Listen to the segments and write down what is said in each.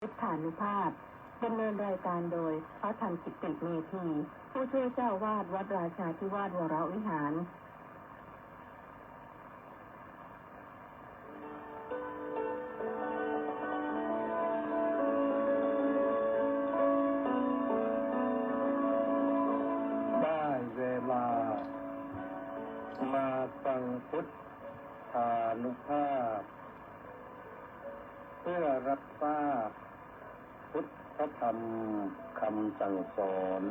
พุทธานุภาพดำเนินรายการโดยพระธรรมกิติเมธีผู้ช่วยเจ้าวาดวัดราชาธิวาสวรวิหารได้เวลามาฟังพุทธานุภาพเพื่อรับทราบพุทธธรรมคำสั่งสอน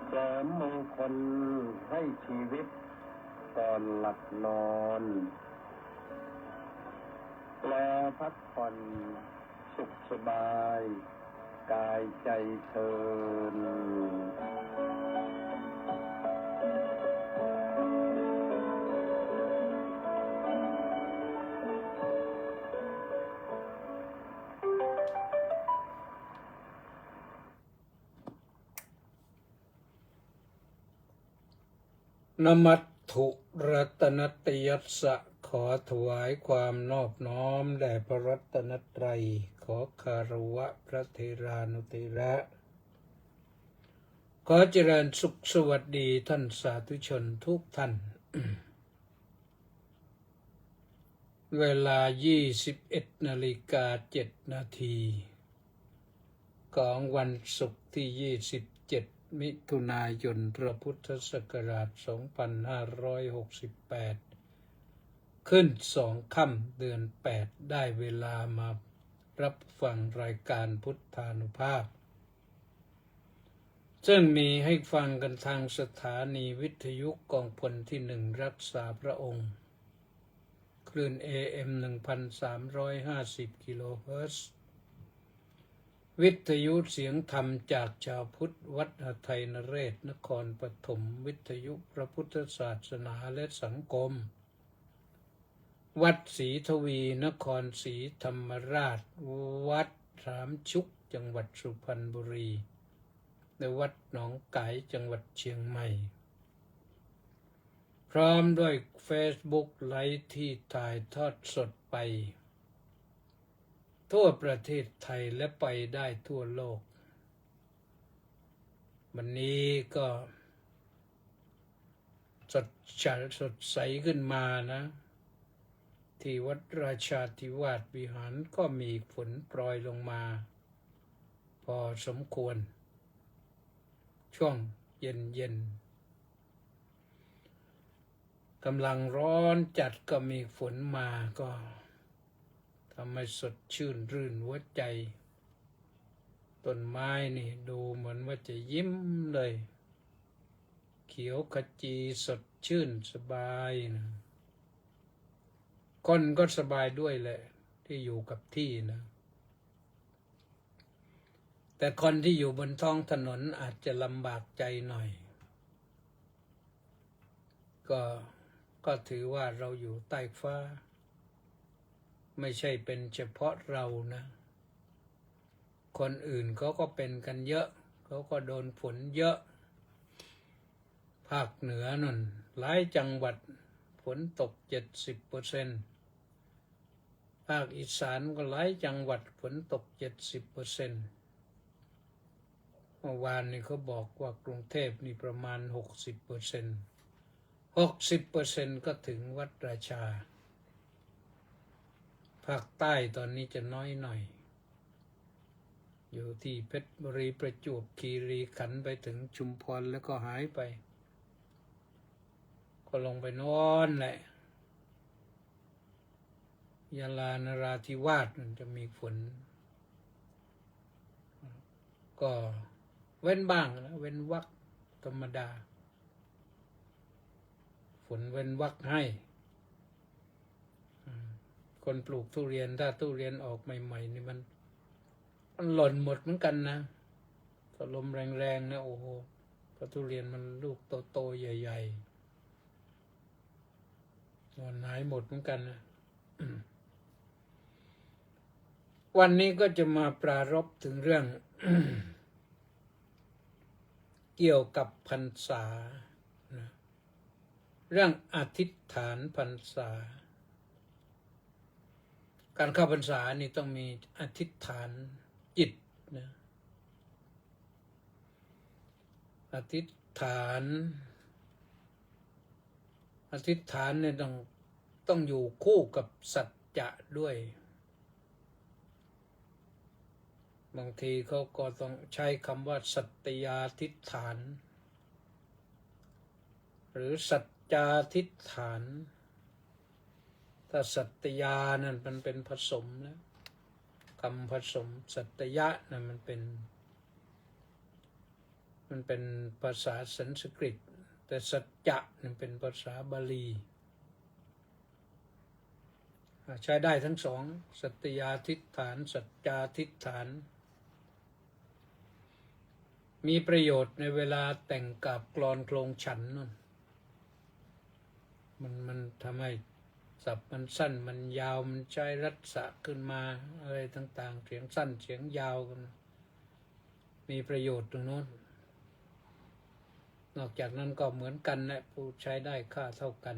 เสริมมงคลให้ชีวิตตอนหลับนอนและพักผ่อนสุขสบายกายใจเทินนมัตถุรัตนตยัสสะขอถวายความนอบน้อมแด่พระรัตนตรัยขอคารวะพระเทรานุเถระขอเจริญสุขสวัสดีท่านสาธุชนทุกท่าน เวลา 21:07 ของวันศุกร์ที่ 27 มิถุนายน พระพุทธศักราช 2568 ขึ้น2 ค่ำเดือน 8 ได้เวลามารับฟังรายการพุทธานุภาพ ซึ่งมีให้ฟังกันทางสถานีวิทยุกองพลที่ 1 รักษาพระองค์คลื่น AM 1,350 กิโลเฮิรตซ์วิทยุเสียงธรรมจากชาวพุทธวัดหทัยนเรศนครปฐมวิทยุพระพุทธศาสนาและสังคมวัดศรีทวีนครศรีธรรมราชวัดสามชุกจังหวัดสุพรรณบุรีและวัดหนองไก่จังหวัดเชียงใหม่พร้อมด้วย Facebook ไลฟ์ที่ถ่ายทอดสดไปทั่วประเทศไทยและไปได้ทั่วโลกวันนี้ก็สดใสขึ้นมานะที่วัดราชาธิวาสวิหารก็มีฝนโปรยลงมาพอสมควรช่วงเย็นกำลังร้อนจัดก็มีฝนมาก็ทำให้สดชื่นรื่นหัวใจต้นไม้นี่ดูเหมือนว่าจะยิ้มเลยเขียวขจีสดชื่นสบายนะคนก็สบายด้วยแหละที่อยู่กับที่นะแต่คนที่อยู่บนท้องถนนอาจจะลำบากใจหน่อยก็ถือว่าเราอยู่ใต้ฟ้าไม่ใช่เป็นเฉพาะเรานะคนอื่นเขาก็เป็นกันเยอะเขาก็โดนฝนเยอะภาคเหนือนั่นหลายจังหวัดฝนตก 70% ภาคอีสานก็หลายจังหวัดฝนตก 70%เมื่อวานนี้เขาบอกว่ากรุงเทพนี่ประมาณ 60% ก็ถึงวัดราชาภาคใต้ตอนนี้จะน้อยหน่อยอยู่ที่เพชรบุรีประจวบคีรีขันธ์ไปถึงชุมพรแล้วก็หายไปก็ลงไปนอนแหละยะลานราธิวาสมันจะมีฝนก็เว้นบ้างนะเว้นวรรคธรรมดาฝนเว้นวรรคให้คนปลูกทุเรียนถ้าทุเรียนออกใหม่ๆนี่มันหล่นหมดเหมือนกันนะถ้าลมแรงๆนะโอ้โหเพราะทุเรียนมันลูกโตๆใหญ่ๆหล่นหายหมดเหมือนกันนะ วันนี้ก็จะมาปรารภถึงเรื่อง เกี่ยวกับพรรษานะเรื่องอธิษฐานพรรษา การเข้าพรรษานี่ต้องมีอธิษฐานจิตนะอธิษฐานเนี่ยต้องอยู่คู่กับสัจจะด้วย บางทีเขาก็ต้องใช้คำว่าสัตยาธิษฐาน หรือสัจจาธิษฐานถ้าสัตยานั่นมันเป็นผสมแล้วคำผสมสัตยะนั่นมันเป็นภาษาสันสกฤตแต่สัจจะนั่นเป็นภาษาบาลีใช้ได้ทั้งสองสัตยาธิษฐานสัจจาธิษฐานมีประโยชน์ในเวลาแต่งกับกลอนโคลงฉันนั่นมันทำให้ศัพท์มันสั้นมันยาวมันใช้รัศะขึ้นมาอะไรต่างๆเสียงสั้นเสียงยาวกันมีประโยชน์ตรงโน้นนอกจากนั้นก็เหมือนกันแหละผู้ใช้ได้ค่าเท่ากัน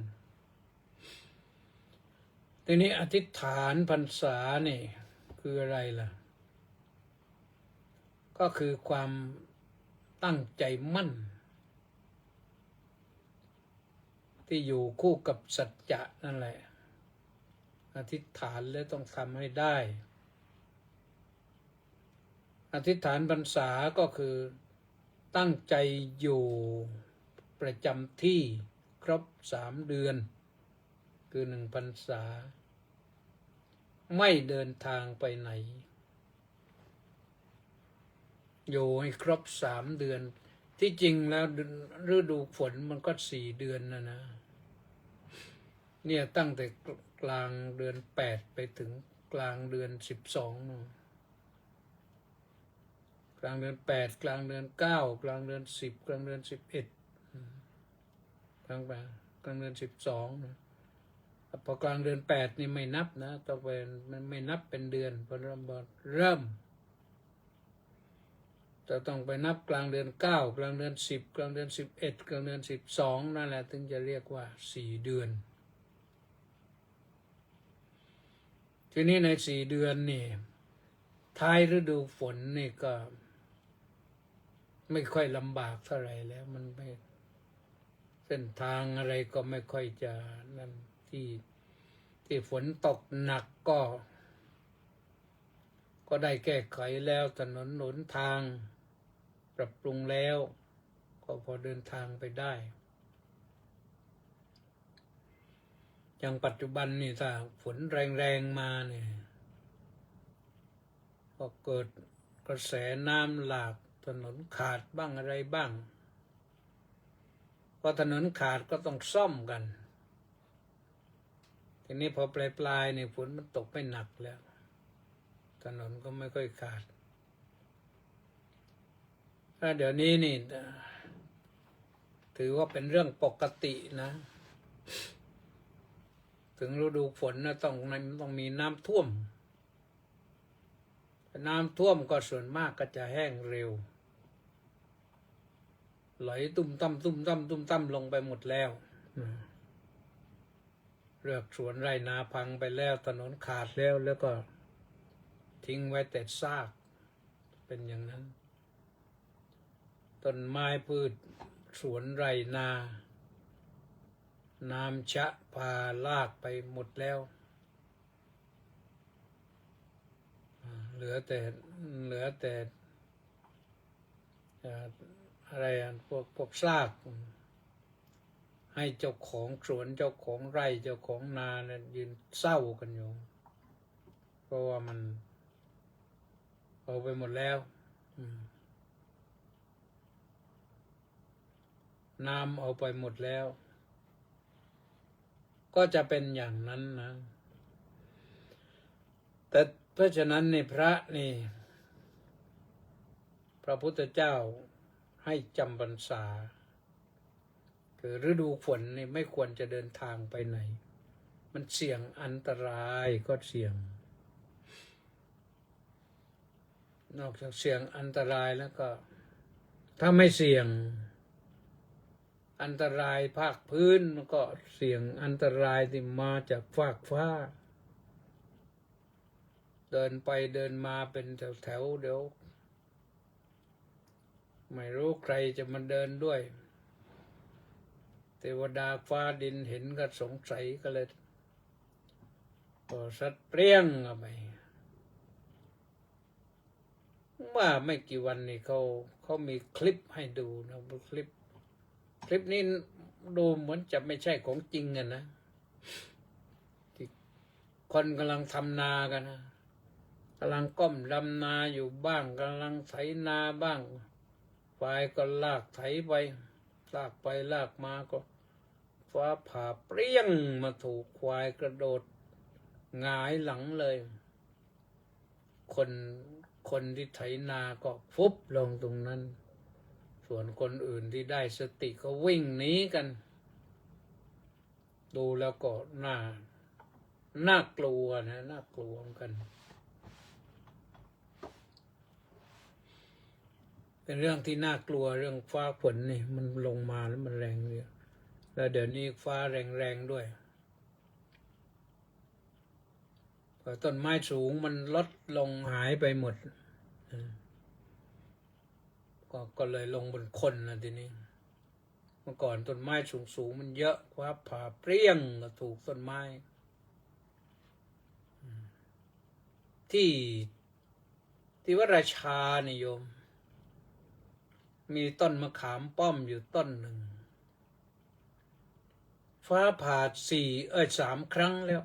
ทีนี้อธิษฐานพรรษานี่คืออะไรล่ะก็คือความตั้งใจมั่นที่อยู่คู่กับสัจจะนั่นแหละอธิษฐานแล้วต้องทำให้ได้อธิษฐานพรรษาก็คือตั้งใจอยู่ประจำที่ครบ3 เดือนคือ1 พรรษาไม่เดินทางไปไหนอยู่ให้ครบ3 เดือนที่จริงแล้วฤดูฝนมันก็4 เดือนนะเนี่ยตั้งแต่กลางเดือน8ไปถึงกลางเดือน12กลางเดือน8กลางเดือน9กลางเดือน10กลางเดือน11กลางเดือน12พอกลางเดือน8นี่ไม่นับนะต้องเป็นมันไม่นับเป็นเดือนพอเริ่มจะต้องไปนับกลางเดือน9กลางเดือน10กลางเดือน11กลางเดือน12นั่นแหละถึงจะเรียกว่า4 เดือนทีนี้ใน4 เดือนนี่ท้ายฤดูฝนนี่ก็ไม่ค่อยลำบากเท่าไหร่แล้วมันไม่เส้นทางอะไรก็ไม่ค่อยจะนั่นที่ฝนตกหนักก็ได้แก้ไขแล้วถนนหนทางปรับปรุงแล้วก็พอเดินทางไปได้อย่างปัจจุบันนี่ถ้าฝนแรงๆมาเนี่ยก็เกิดกระแสน้ำหลากถนนขาดบ้างอะไรบ้างพอถนนขาดก็ต้องซ่อมกันทีนี้พอปลายเนี่ยฝนมันตกไม่หนักแล้วถนนก็ไม่ค่อยขาดเดี๋ยวนี้นี่ถือว่าเป็นเรื่องปกตินะถึงฤดูฝนนะต้องมีน้ำท่วมก็ส่วนมากก็จะแห้งเร็วไหลตุ่มตั้มลงไปหมดแล้วเลือกสวนไร่นาพังไปแล้วถนนขาดแล้วก็ทิ้งไว้แต่ซากเป็นอย่างนั้นต้นไม้พืชสวนไร่นาน้ำชะพาลากไปหมดแล้วเหลือแต่อะไรพวกซากให้เจ้าของสวนเจ้าของไร่เจ้าของนาเนี่ยยืนเศร้ากันอยู่เพราะว่ามันเอาไปหมดแล้วน้ำเอาไปหมดแล้วก็จะเป็นอย่างนั้นนะแต่เพราะฉะนั้นในพระนี่พระพุทธเจ้าให้จำพรรษาคือฤดูฝนนี่ไม่ควรจะเดินทางไปไหนมันเสี่ยงอันตรายก็เสี่ยงนอกจากเสี่ยงอันตรายแล้วก็ถ้าไม่เสี่ยงอันตรายภาคพื้นมันก็เสี่ยงอันตรายที่มาจากฟากฟ้า เดินไปเดินมาเป็นแถวเดี๋ยวไม่รู้ใครจะมาเดินด้วยเทวดาฟ้าดินเห็นก็สงสัยก็เลยก็สัดเปรี้ยงออกไปว่าไม่กี่วันนี้เขามีคลิปให้ดูนะคลิปนี้ดูเหมือนจะไม่ใช่ของจริงกันนะที่คนกำลังทำนากันนะกำลังก้มดำนาอยู่บ้างกำลังไถนาบ้างฝ่ายก็ลากไถไปลากไปลากมาก็ฟ้าผ่าเปรี้ยงมาถูกควายกระโดดหงายหลังเลยคนที่ไถนาก็ฟุบลงตรงนั้นส่วนคนอื่นที่ได้สติก็วิ่งหนีกัน ดูแล้วก็น่ากลัวนะน่ากลัวกันเป็นเรื่องที่น่ากลัวเรื่องฟ้าฝนนี่มันลงมาแล้วมันแรงเนี่ยแล้วเดี๋ยวนี้ฟ้าแรงด้วยต้นไม้สูงมันลดลงหายไปหมดก็เลยลงบนคนนะทีนี้เมื่อก่อนต้นไม้สูงมันเยอะฟ้าผ่าเปรี้ยงก็ถูกต้นไม้ที่วัดราชานิยมมีต้นมะขามป้อมอยู่ต้นหนึ่งฟ้าผ่า3 ครั้งแล้ว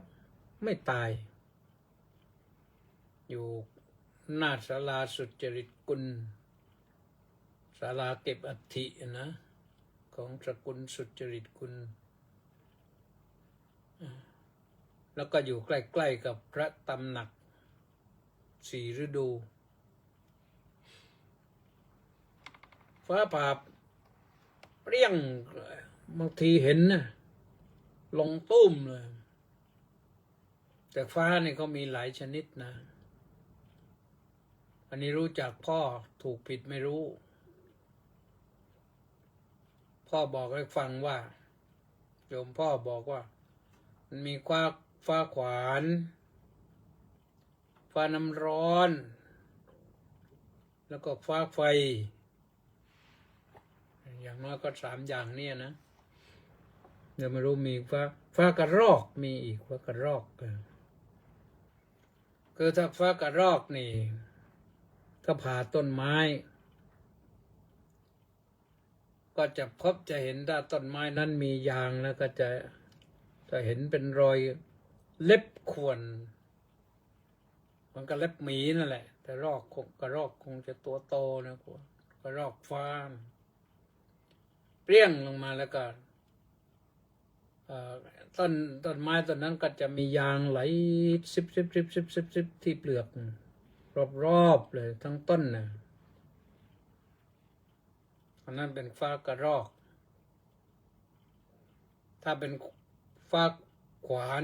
ไม่ตายอยู่หน้าศาลาสุจริตกุลศาลาเก็บอัฐินะของสกุลสุจริตกุลแล้วก็อยู่ใกล้ๆกับพระตำหนัก4 ฤดูฟ้าผ่าเปรี้ยงบางทีเห็นนะลงตุ้มเลยแต่ฟ้านี่เขามีหลายชนิดนะอันนี้รู้จักพ่อถูกผิดไม่รู้พ่อบอกให้ฟังว่าโยมพ่อบอกว่ามันมีฟ้าขวานฟ้าน้ำร้อนแล้วก็ฟ้าไฟอย่างน้อยก็3 อย่างเนี่ยนะเดี๋ยวไม่รู้มีฟ้ากระรอกมีอีกฟ้ากระรอกคือถ้าฟ้ากระรอกนี่ก็ผ่าต้นไม้ก็จะเห็นถ้าต้นไม้นั้นมียางแล้วก็จะเห็นเป็นรอยเล็บข่วนมันก็เล็บหมีนั่นแหละแต่กระรอกคงจะตัวโตนะกระรอกฟ้าเปรี้ยงลงมาแล้วก็ต้นไม้ต้นนั้นก็จะมียางไหลซิบที่เปลือกรอบเลยทั้งต้นนะอันนั้นเป็นฟ้ากระรอกถ้าเป็นฟ้าขวาน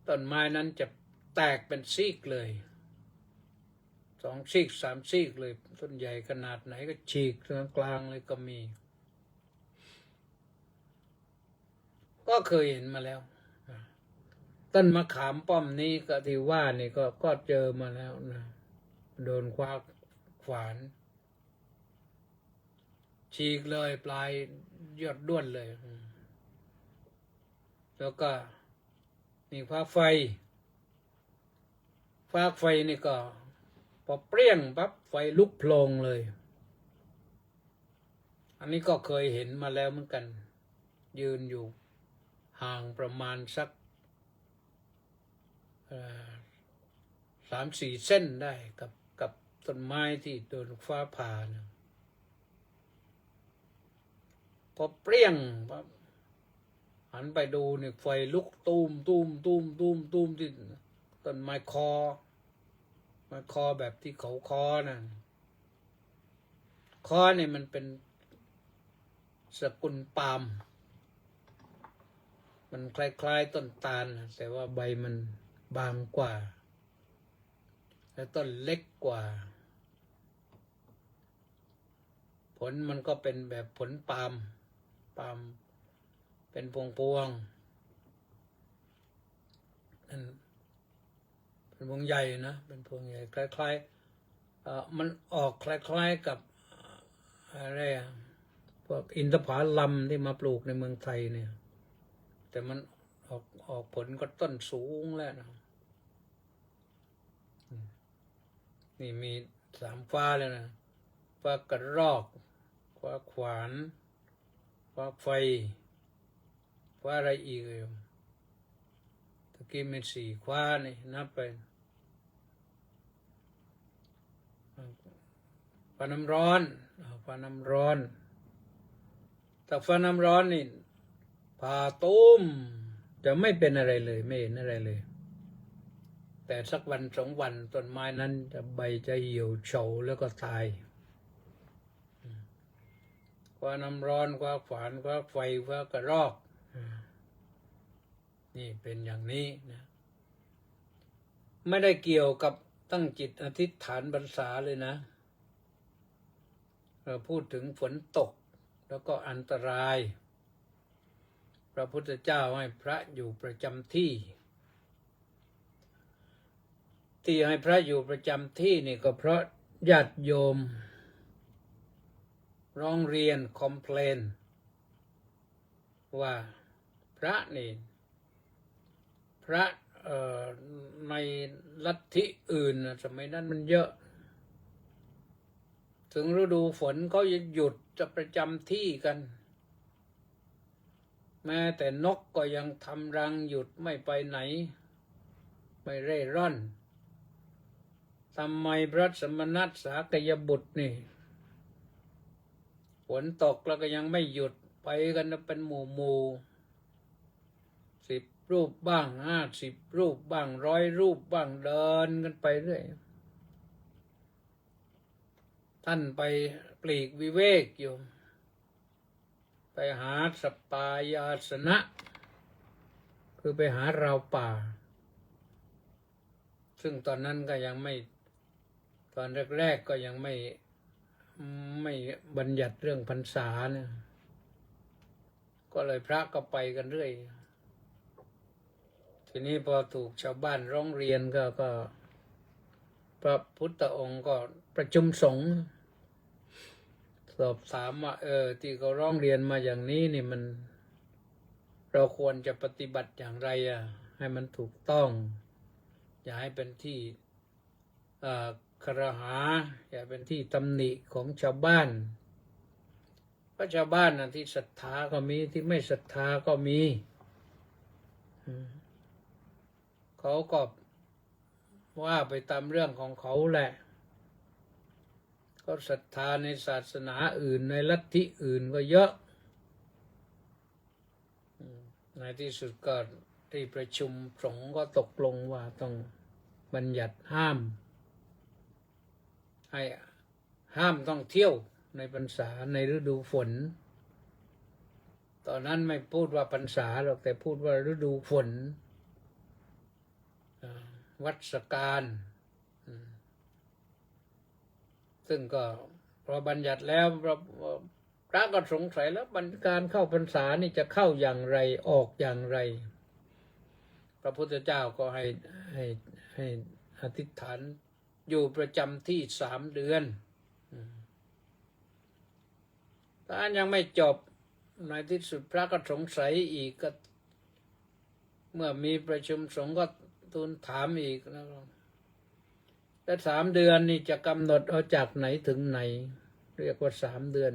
ต้นไม้นั้นจะแตกเป็นซีกเลย2 ซีก 3 ซีกเลยต้นใหญ่ขนาดไหนก็ฉีกตรงกลางเลยก็มีก็เคยเห็นมาแล้วต้นมะขามป้อมนี้ก็ที่ว่านี่ก็เจอมาแล้วนะโดนคว้าขวานฉีกเลยปลายยอดด้วนเลยแล้วก็มีฟ้าไฟนี่ก็พอเปรี้ยงปั๊บไฟลุกโพลงเลยอันนี้ก็เคยเห็นมาแล้วเหมือนกันยืนอยู่ห่างประมาณสัก3-4 เส้นได้กับต้นไม้ที่โดนฟ้าผ่านะพอเปรี้ยงปั๊บหันไปดูเนี่ยไฟลุกตูมที่ต้นไม้คอแบบที่เขาคอนะคอเนี่ยมันเป็นสกุลปาล์มมันคล้ายๆต้นตาลแต่ว่าใบมันบางกว่าและต้นเล็กกว่าผลมันก็เป็นแบบผลปาล์มเป็นพวงนั่น เป็นพวงใหญ่นะเป็นพวงใหญ่คล้ายๆมันออกคล้ายๆกับอะไรพวกอินทผลัมที่มาปลูกในเมืองไทยเนี่ยแต่มันออกผลก็ต้นสูงแล้วนะนี่มี3 ฟ้าแล้วนะฟ้ากระรอกฟ้าขวานฟ้าไฟฟ้าอะไรอีกตะกี้มี4 ฟ้านี่นับไปฟ้าน้ำร้อนฟ้าน้ำร้อนแต่ฟ้าน้ำร้อนนี่ผ่าตุ้มจะไม่เป็นอะไรเลยไม่เห็นอะไรเลยแต่สักวัน2 วันต้นไม้นั้นจะใบจะเหี่ยวเฉาแล้วก็ตายฟ้าน้ำร้อนฟ้าขวานฟ้าไฟฟ้ากระรอกนี่เป็นอย่างนี้นะไม่ได้เกี่ยวกับตั้งจิตอธิษฐานพรรษาเลยนะเราพูดถึงฝนตกแล้วก็อันตรายพระพุทธเจ้าให้พระอยู่ประจำที่ให้พระอยู่ประจำที่นี่ก็เพราะญาติโยมร้องเรียนคอมเพลนว่าพระนี่พระในลัทธิอื่นสมัยนั้นมันเยอะถึงฤดูฝนเขาจะหยุดจะประจำที่กันแม้แต่นกก็ยังทำรังหยุดไม่ไปไหนไม่เร่ร่อนทำไมพระสมณัสสากยบุตรนี่ฝนตกแล้วก็ยังไม่หยุดไปกันเป็นหมู่10 รูปบ้าง50 รูปบ้าง100 รูปบ้างเดินกันไปเรื่อยท่านไปปลีกวิเวกอยู่ไปหาสปายาสนะคือไปหาราวป่าซึ่งตอนนั้นก็ยังไม่ตอนแรกๆก็ยังไม่บัญญัติเรื่องพรรษาเนี่ยก็เลยพระก็ไปกันเรื่อยทีนี้พอถูกชาวบ้านร้องเรียนก็พระพุทธองค์ก็ประชุมสงฆ์สอบถามว่าที่เขาร้องเรียนมาอย่างนี้นี่มันเราควรจะปฏิบัติอย่างไรให้มันถูกต้องอย่าให้เป็นที่ครหาอย่าเป็นที่ตำหนิของชาวบ้านเพราะชาวบ้านที่ศรัทธาก็มีที่ไม่ศรัทธาก็มีเขาก็ว่าไปตามเรื่องของเขาแหละก็ศรัทธาในศาสนาอื่นในลัทธิอื่นก็เยอะในที่สุดก็ที่ประชุมสงฆ์ก็ตกลงว่าต้องบัญญัติห้ามท่องเที่ยวในพรรษาในฤดูฝนตอนนั้นไม่พูดว่าพรรษาหรอกแต่พูดว่าฤดูฝนวัฏกาลซึ่งก็พอบัญญัติแล้วพระก็สงสัยแล้วการเข้าพรรษานี่จะเข้าอย่างไรออกอย่างไรพระพุทธเจ้าก็ให้อธิษฐานอยู่ประจำที่3 เดือนถ้ายังไม่จบในที่สุดพระก็สงสัยอีกก็เมื่อมีประชุมสงฆ์ก็ทูลถามอีกแล้ว3 เดือนนี่จะกำหนดเอาจากไหนถึงไหนเรียกว่า3 เดือน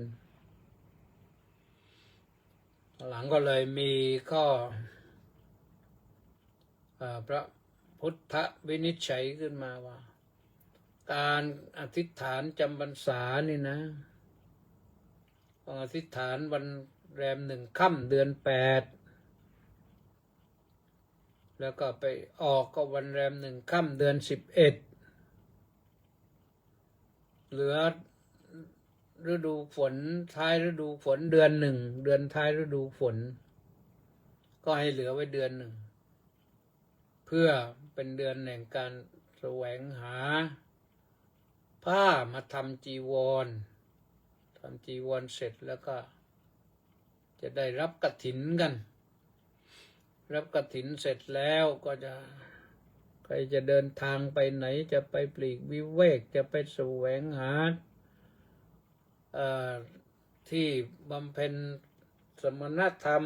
หลังก็เลยมีข้อพระพุทธวินิจฉัยขึ้นมาว่าการอธิษฐานจำพรรษานี่นะอธิษฐานวันแรม1 ค่ำเดือน 8แล้วก็ไปออกก็วันแรม1 ค่ำเดือน 11เหลือฤดูฝนท้ายฤดูฝนเดือน 1เดือนท้ายฤดูฝนก็ให้เหลือไว้เดือน 1เพื่อเป็นเดือนแห่งการแสวงหาผ้ามาทำจีวรเสร็จแล้วก็จะได้รับกฐินกันรับกฐินเสร็จแล้วก็ รจะเดินทางไปไหนจะไปปลีกวิเวกจะไปแสวงหาที่บำเพ็ญสมณธรรม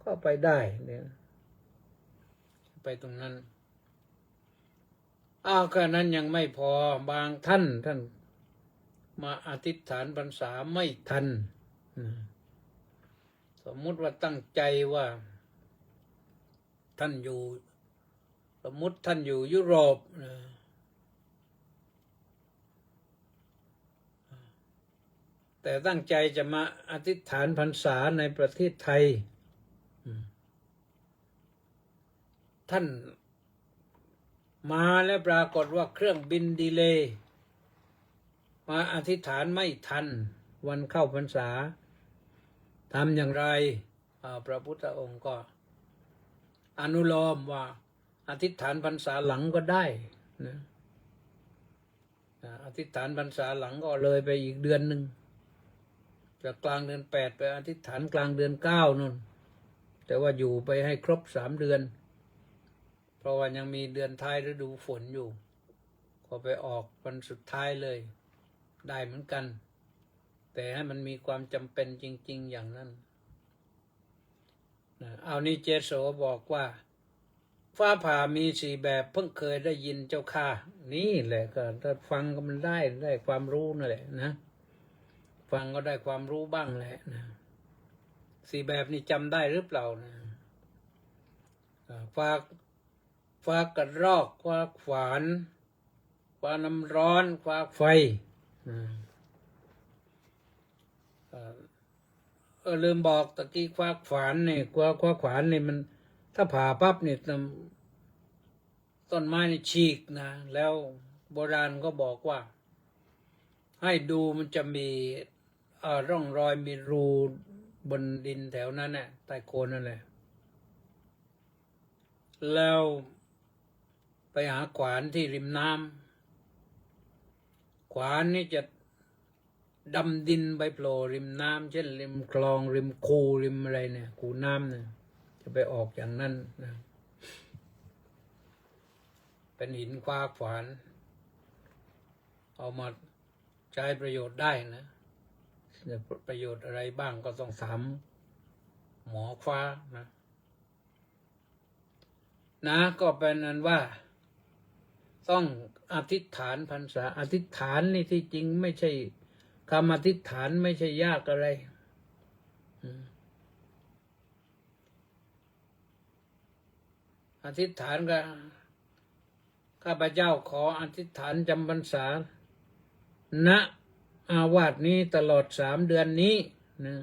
ก็ไปได้เนี่ยไปตรงนั้นแค่นั้นยังไม่พอบางท่านมาอธิษฐานพรรษาไม่ทันสมมุติว่าตั้งใจว่าท่านอยู่สมมุติท่านอยู่ยุโรปแต่ตั้งใจจะมาอธิษฐานพรรษาในประเทศไทยท่านมาแล้วปรากฏว่าเครื่องบินดีเลย์มาอธิษฐานไม่ทันวันเข้าพรรษาทำอย่างไรพระพุทธองค์ก็อนุโลมว่าอธิษฐานพรรษาหลังก็ได้นะอธิษฐานพรรษาหลังก็เลยไปอีกเดือนหนึ่งจากกลางเดือน8ไปอธิษฐานกลางเดือน9นู่นแต่ว่าอยู่ไปให้ครบ3 เดือนเพราะว่ายังมีเดือนท้ายฤดูฝนอยู่ก็ไปออกวันสุดท้ายเลยได้เหมือนกันแต่ให้มันมีความจำเป็นจริงๆอย่างนั้นเอานี่เจโสบอกว่าฟ้าผ่ามี4 แบบเพิ่งเคยได้ยินเจ้าค่ะนี่แหละก็ถ้าฟังก็มันได้ความรู้นั่นแหละนะฟังก็ได้ความรู้บ้างแหละนะ4 แบบนี่จำได้หรือเปล่านะฟ้ากระรอกฟ้าขวานฟ้าน้ำร้อนฟ้าไฟลืมบอกตะกี้ฟ้าขวานนี่ฟ้าขวานนี่มันถ้าผ่าปั๊บนี่ต้นไม้นี่ฉีกนะแล้วโบราณก็บอกว่าให้ดูมันจะมีร่องรอยมีรูบนดินแถวนั้นน่ะใต้โคนนั่นแหละแล้วไปหาขวานที่ริมน้ำขวานนี่จะดำดินไปโผล่ริมน้ำเช่นริมคลองริมคูริมอะไรเนี่ยคูน้ำเนี่ยจะไปออกอย่างนั้นนะเป็นหินขวานเอามาใช้ประโยชน์ได้นะประโยชน์อะไรบ้างก็ต้องถามหมอฟ้านะก็เป็นนั้นว่าต้องอธิษฐานพรรษาอธิษฐานนี่ที่จริงไม่ใช่คำอธิษฐานไม่ใช่ยากอะไรอธิษฐานก็ข้าพเจ้าขออธิษฐานจำพรรษาณอาวาสนี้ตลอด3 เดือนนี้นะ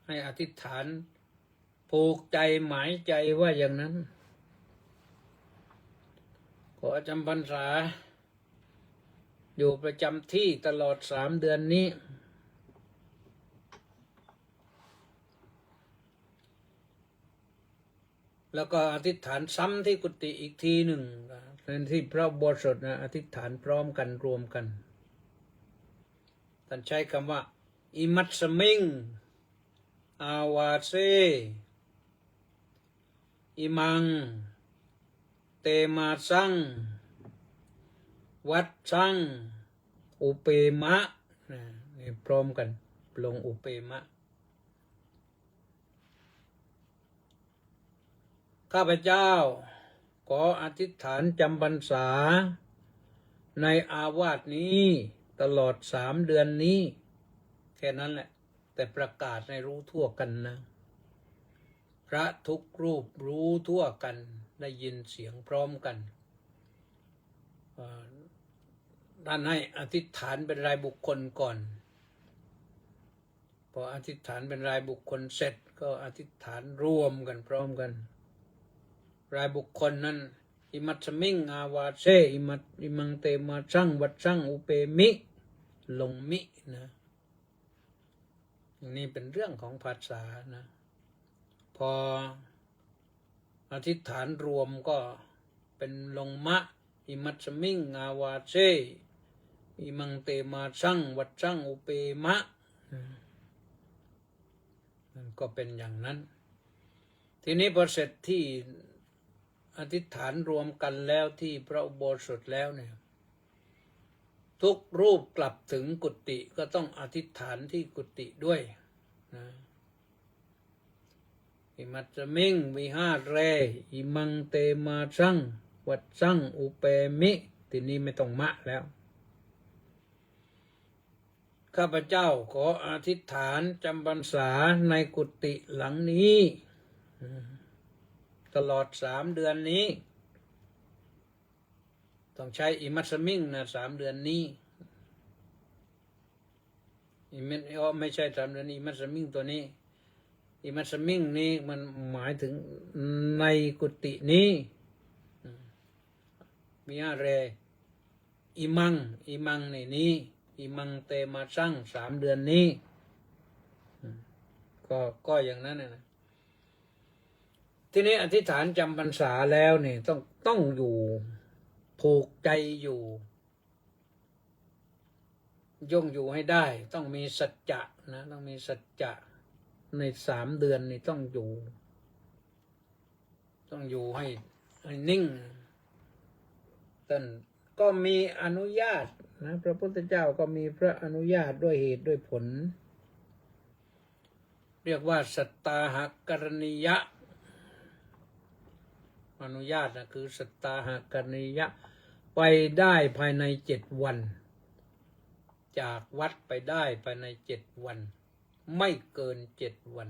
ให้อธิษฐานผูกใจหมายใจว่าอย่างนั้นขอจำพรรษาอยู่ประจำที่ตลอด3 เดือนนี้แล้วก็อธิษฐานซ้ำที่กุฏิอีกทีหนึ่งเป็นที่พระอุโบสถนะอธิษฐานพร้อมกันรวมกันท่านใช้คำว่าอิมัตสมิงอาวาเซอิมังเตมาสังวัดสังอุเปมะนี่พร้อมกันลงอุเปมะข้าพเจ้าขออธิษฐานจำพรรษาในอาวาสนี้ตลอด3 เดือนนี้แค่นั้นแหละแต่ประกาศให้รู้ทั่วกันนะพระทุกรูปรู้ทั่วกันได้ยินเสียงพร้อมกันท่านให้อธิษฐานเป็นรายบุคคลก่อนพออธิษฐานเป็นรายบุคคลเสร็จก็อธิษฐานรวมกันพร้อมกันรายบุคคลนั้นอิมัตสมิงอาวาเซอิมังเตมาสังวัดสังอุเปมิลงมินะนี่เป็นเรื่องของภาษานะพออธิษฐานรวมก็เป็นลงมะอิมัตสมิงอาวาเซอิมังเตมาสังวัดสังอุเปมะนั่นก็เป็นอย่างนั้น ทีนี้พอเสร็จที่อธิษฐานรวมกันแล้วที่พระอุโบสถแล้วเนี่ยทุกรูปกลับถึงกุฏิก็ต้องอธิษฐานที่กุฏิด้วยนะอิมัจจมิงวิหารเรอิมังเตมาสังวัดสังอุเปมิทีนี้ไม่ต้องมะแล้วข้าพเจ้าขออธิษฐานจำพรรษาในกุฏิหลังนี้ตลอด3 เดือนนี้ต้องใช้อิมัสมิงนะ3 เดือนนี้ไม่ใช่3 เดือนอิมัสมิงตัวนี้อิมัสมิงนี้มันหมายถึงในกุฏินี้มีอะไรอิมังในนี้อิมังเตมาสั่ง3 เดือนนี้ก็อย่างนั้นนะทีนี้อธิษฐานจำพรรษาแล้วนี่ต้องอยู่ผูกใจอยู่ย่งอยู่ให้ได้ต้องมีสัจจะนะต้องมีสัจจะใน3 เดือนนี่ต้องอยู่ให้นิ่งท่านก็มีอนุญาตนะพระพุทธเจ้าก็มีพระอนุญาตด้วยเหตุด้วยผลเรียกว่าสัตตาหกรณียะอนุญาตนะคือสัตตาหกรณียะไปได้ภายใน7 วันจากวัดไปได้ภายใน7 วันไม่เกิน7 วัน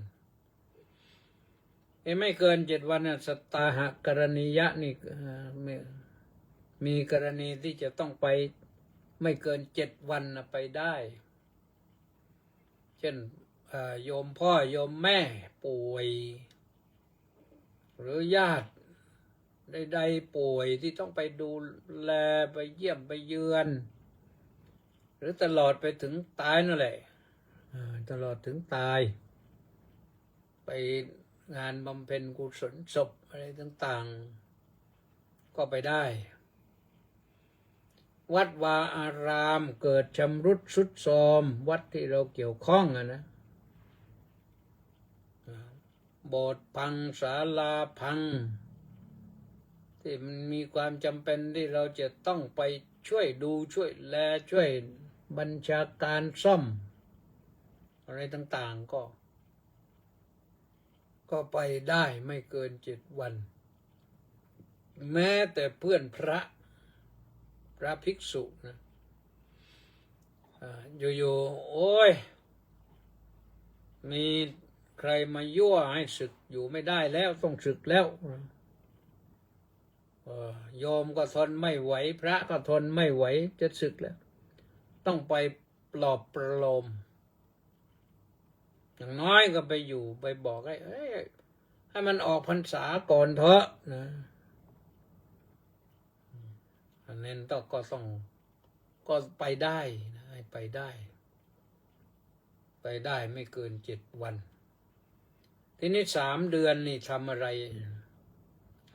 ไม่เกิน7 วันนะสัตตาหกรณียะนี่มีกรณีที่จะต้องไปไม่เกิน7 วันนะไปได้เช่นโยมพ่อโยมแม่ป่วยหรือญาติใดๆป่วยที่ต้องไปดูแลไปเยี่ยมไปเยือนหรือตลอดไปถึงตายนั่นแหละตลอดถึงตายไปงานบำเพ็ญกุศลศพอะไรต่างๆก็ไปได้วัดวาอารามเกิดชำรุดทรุดโทรมวัดที่เราเกี่ยวข้องนะโบสถ์พังศาลาพังที่มันมีความจำเป็นที่เราจะต้องไปช่วยดูช่วยแลช่วยบัญชาการซ่อมอะไรต่างๆก็ไปได้ไม่เกิน7 วันแม้แต่เพื่อนพระภิกษุนะอยู่ๆโอ้ยมีใครมายั่วให้ศึกอยู่ไม่ได้แล้วต้องศึกแล้วโยมก็ทนไม่ไหวพระก็ทนไม่ไหวจะศึกแล้วต้องไปปลอบประโลมอย่างน้อยก็ไปอยู่ไปบอกให้มันออกพรรษาก่อนเถอะนะอันนั้นก็ไปได้นะไปได้ไม่เกิน7 วันทีนี้3 เดือนนี่ทำอะไร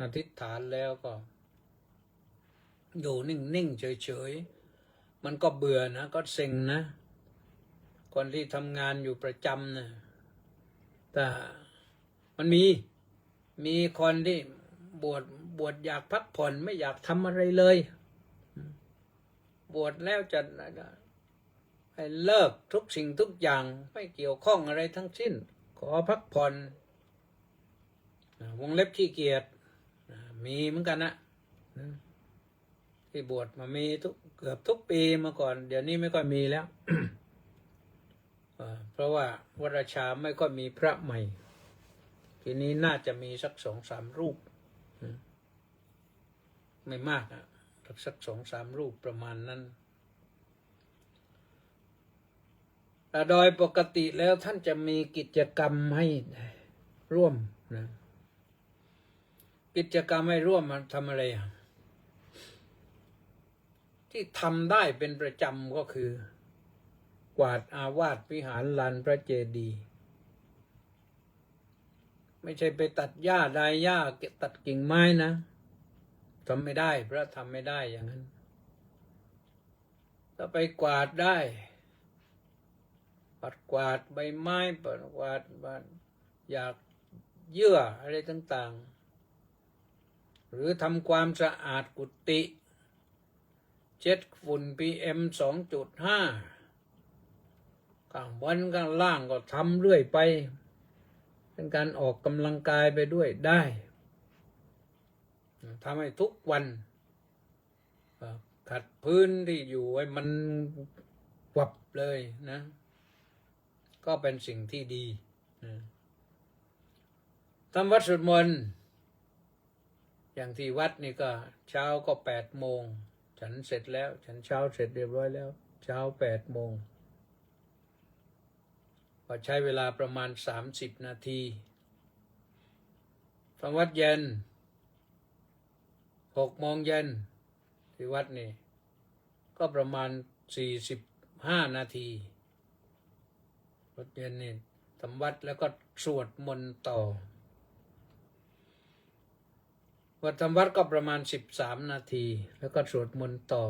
อธิษฐานแล้วก็อยู่นิ่งๆเฉยๆมันก็เบื่อนะก็เซ็งนะคนที่ทำงานอยู่ประจำนะแต่มันมีคนที่บวชอยากพักผ่อนไม่อยากทำอะไรเลยบวชแล้วจะให้เลิกทุกสิ่งทุกอย่างไม่เกี่ยวข้องอะไรทั้งสิ้นขอพักผ่อนวงเล็บขี้เกียจมีเหมือนกันนะที่บวชมามีเกือบทุกปีมาก่อนเดี๋ยวนี้ไม่ค่อยมีแล้ว เพราะว่าวรชาไม่ค่อยมีพระใหม่ทีนี้น่าจะมีสัก2-3 รูปไม่มากนะสัก2-3 รูปประมาณนั้นแต่โดยปกติแล้วท่านจะมีกิจกรรมให้ร่วมนะกิจกรรมให้ร่วมมันทำอะไรที่ทำได้เป็นประจำก็คือกวาดอาวาสวิหารลานพระเจดีย์ไม่ใช่ไปตัดหญ้าดายหญ้าตัดกิ่งไม้นะทำไม่ได้พระทำไม่ได้อย่างนั้นถ้าไปกวาดได้ปัดกวาดใบไม้ปัดกวาดอยาก เยื่ออะไรต่างๆหรือทำความสะอาดกุฏิเช็ดฝุ่น PM 2.5ข้างบนข้างล่างก็ทำเรื่อยไปเป็นการออกกำลังกายไปด้วยได้ทำให้ทุกวันขัดพื้นที่อยู่ให้มันวับเลยนะก็เป็นสิ่งที่ดีนะทำวัดสวดมนต์อย่างที่วัดนี่ก็เช้าก็8 โมงฉันเสร็จแล้วฉันเช้าเสร็จเรียบร้อยแล้วเช้า8 โมงก็ใช้เวลาประมาณ30 นาทีฟังวัดเย็น6 โมงเย็นที่วัดนี่ก็ประมาณ45 นาทีวัดเย็นนี่ทำวัดแล้วก็สวดมนต์ต่อวัดทำวัดก็ประมาณ13 นาทีแล้วก็สวดมนต์ต่อ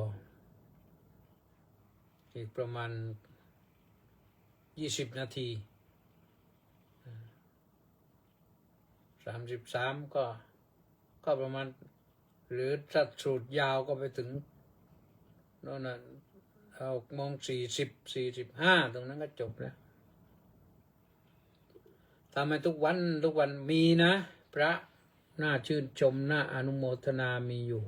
อีกประมาณ20 นาที33ก็ประมาณหรือถ้าสูตรยาวก็ไปถึงโน่นน่ะ6:40 45ตรงนั้นก็จบแล้วทำให้ทุกวันมีนะพระน่าชื่นชมน่าอนุโมทนามีอยู่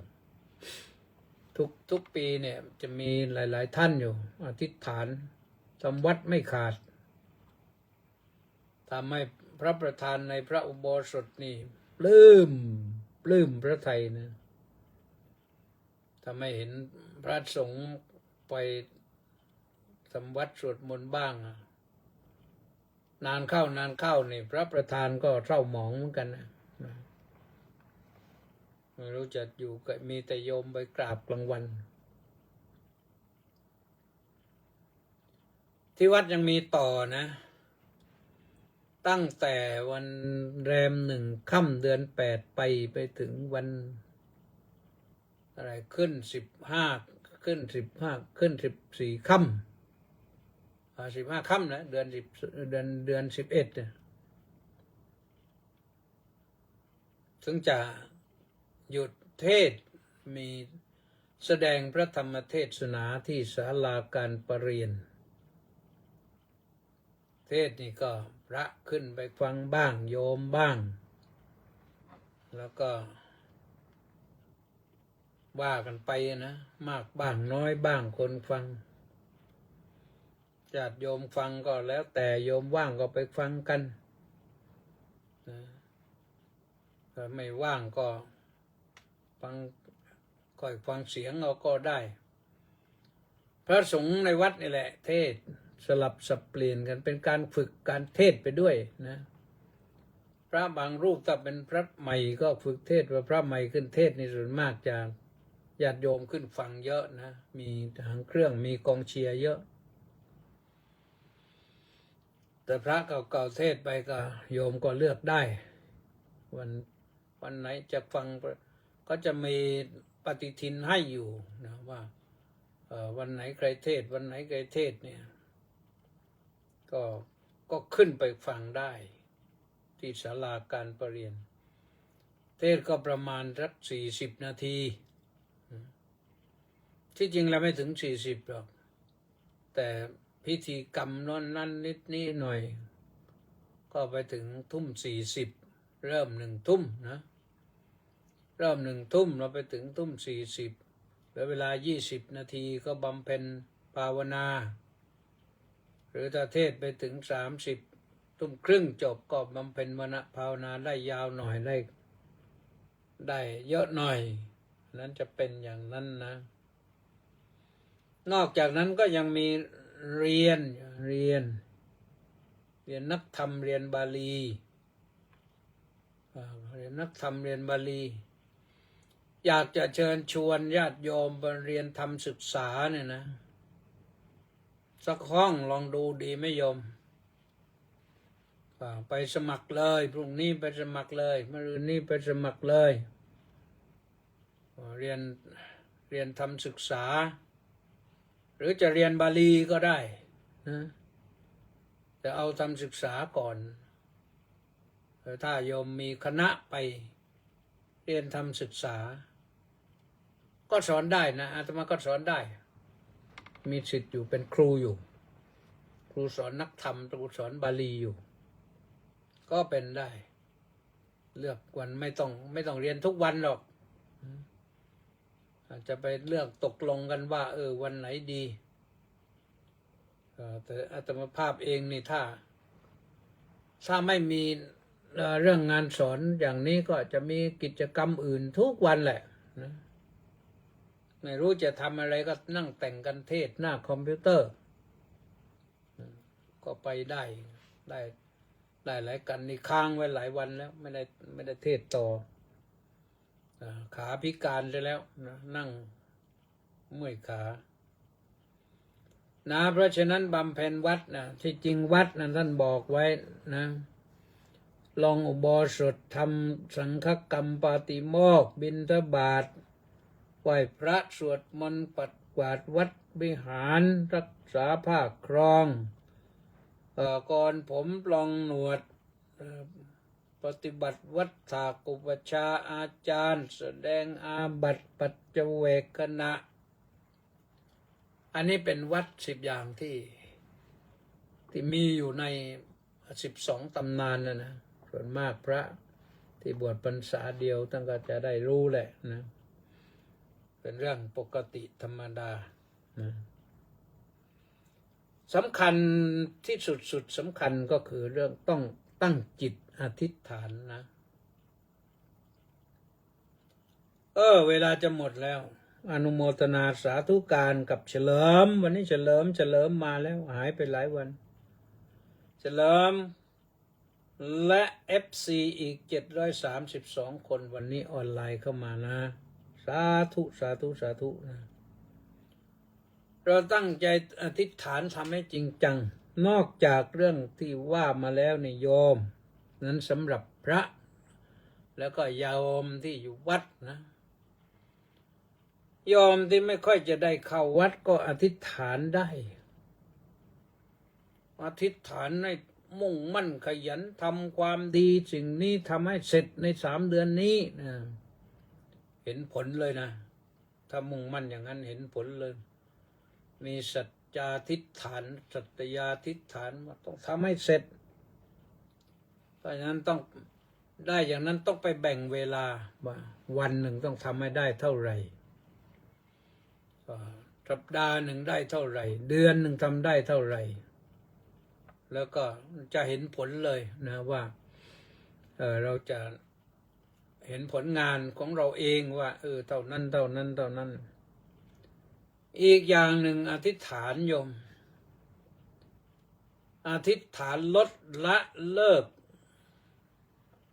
ทุกปีเนี่ยจะมีหลายท่านอยู่อธิษฐานทำวัดไม่ขาดทำให้พระประธานในพระอุโบสถนี่ปลื้มพระทัยนะทำให้เห็นพระสงฆ์ไปทำวัดสวดมนต์บ้างนานเข้านี่พระประธานก็เศร้าหมองเหมือนกันนะไม่รู้จะอยู่กับมีแต่โยมไปกราบกลางวันที่วัดยังมีต่อนะตั้งแต่วันแรม1 ค่ำเดือน 8ไปถึงวันอะไรขึ้น15ขึ้น14 ค่ำ15 ค่ำนะเดือน11เนี่ยถึงจะหยุดเทศมีแสดงพระธรรมเทศนาที่ศาลาการประเรียนเทศนี่ก็พระขึ้นไปฟังบ้างโยมบ้างแล้วก็ว่ากันไปนะมากบ้างน้อยบ้างคนฟังญาติโยมฟังก็แล้วแต่โยมว่างก็ไปฟังกันนะถ้าไม่ว่างก็ฟังค่อยฟังเสียงเราก็ได้พระสงฆ์ในวัดนี่แหละเทศสลับสับเปลี่ยนกันเป็นการฝึกการเทศไปด้วยนะพระบางรูปถ้าเป็นพระใหม่ก็ฝึกเทศว่าพระใหม่ขึ้นเทศในส่วนมากจะญาติโยมขึ้นฟังเยอะนะมีหางเครื่องมีกองเชียร์เยอะแต่พระเก่าๆเทศไปก็โยมก็เลือกได้วันไหนจะฟังก็จะมีปฏิทินให้อยู่นะว่าวันไหนใครเทศวันไหนใครเทศเนี่ยก็ขึ้นไปฟังได้ที่ศาลาการประเรียนเทศก็ประมาณสัก40 นาทีที่จริงแล้วไม่ถึง40หรอกแต่พิธีกรรมนั้นนิดนี้หน่อยก็ไปถึง19:40เริ่ม19:00นะเริ่ม19:00เราไปถึง19:40เหลือเวลา20 นาทีก็บำเพ็ญภาวนาหรือถ้าเทศไปถึง20:30จบก็บำเพ็ญมณภาวนาได้ยาวหน่อยได้เยอะหน่อยนั้นจะเป็นอย่างนั้นนะนอกจากนั้นก็ยังมีเรียนนักธรรมเรียนบาลีเรียนนักธรรมเรียนบาลีอยากจะเชิญชวนญาติโยมไปเรียนธรรมศึกษาเนี่ยนะสักห้องลองดูดีไหมโยมไปสมัครเลยพรุ่งนี้ไปสมัครเลยมะรืนนี้ไปสมัครเลยเรียนธรรมศึกษาหรือจะเรียนบาลีก็ได้นะแต่เอาธรรมศึกษาก่อน ถ้าโยมมีคณะไปเรียนทำศึกษาก็สอนได้นะอาตมาก็สอนได้มีศิษย์อยู่เป็นครูอยู่ครูสอนนักธรรมครูสอนบาลีอยู่ก็เป็นได้เลือกวันไม่ต้องเรียนทุกวันหรอกอาจจะไปเลือกตกลงกันว่าวันไหนดีแต่อาตมาภาพเองนี่ถ้าไม่มีเรื่องงานสอนอย่างนี้ก็จะมีกิจกรรมอื่นทุกวันแหละนะไม่รู้จะทำอะไรก็นั่งแต่งกันเทศหน้าคอมพิวเตอร์ก็ไปได้หลายกันนี่ค้างไว้หลายวันแล้วไม่ได้เทศต่อขาพิการไปแล้วนะนั่งเมื่อยขานะเพราะฉะนั้นบำเพ็ญวัดนะที่จริงวัดนะท่านบอกไว้นะลองอุโบสถทำสังฆกรรมปาติโมกข์บิณฑบาตไหว้พระสวดมนต์ปัดกวาดวัดวิหารรักษาผ้าครองก่อนผมปลองหนวดปฏิบัติวัฏฐากุปชาอาจารย์แสดงอาบัติปัจเจเวกขณะอันนี้เป็นวัด10 อย่างที่มีอยู่ใน12 ตำนานนะส่วนมากพระที่บวชพรรษาเดียวท่านก็จะได้รู้แหละนะเป็นเรื่องปกติธรรมดานะสำคัญที่สุดสำคัญก็คือเรื่องต้องตั้งจิตอธิษฐานนะเวลาจะหมดแล้วอนุโมทนาสาธุการกับเฉลิมวันนี้เฉลิมมาแล้วหายไปหลายวันเฉลิมและ FC อีก732 คนวันนี้ออนไลน์เข้ามานะสาธุนะเราตั้งใจอธิษฐานทำให้จริงจังนอกจากเรื่องที่ว่ามาแล้วในโยมนั้นสำหรับพระแล้วก็โยมที่อยู่วัดนะโยมที่ไม่ค่อยจะได้เข้าวัดก็อธิษฐานได้อธิษฐานให้มุ่งมั่นขยันทำความดีสิ่งนี้ทำให้เสร็จใน3 เดือนนี้นะเห็นผลเลยนะถ้ามุ่งมั่นอย่างนั้นเห็นผลเลยมีสัจจาธิษฐานสัตยาธิษฐานว่าต้องทำให้เสร็จเพราะฉะนั้นต้องได้อย่างนั้นต้องไปแบ่งเวลาว่าวันหนึ่งต้องทำให้ได้เท่าไหร่สัปดาห์หนึ่งได้เท่าไหร่เดือนหนึ่งทำได้เท่าไหร่แล้วก็จะเห็นผลเลยนะว่าเราจะเห็นผลงานของเราเองว่าเท่านั้นอีกอย่างหนึ่งอธิษฐานโยมอธิษฐานลดละเลิก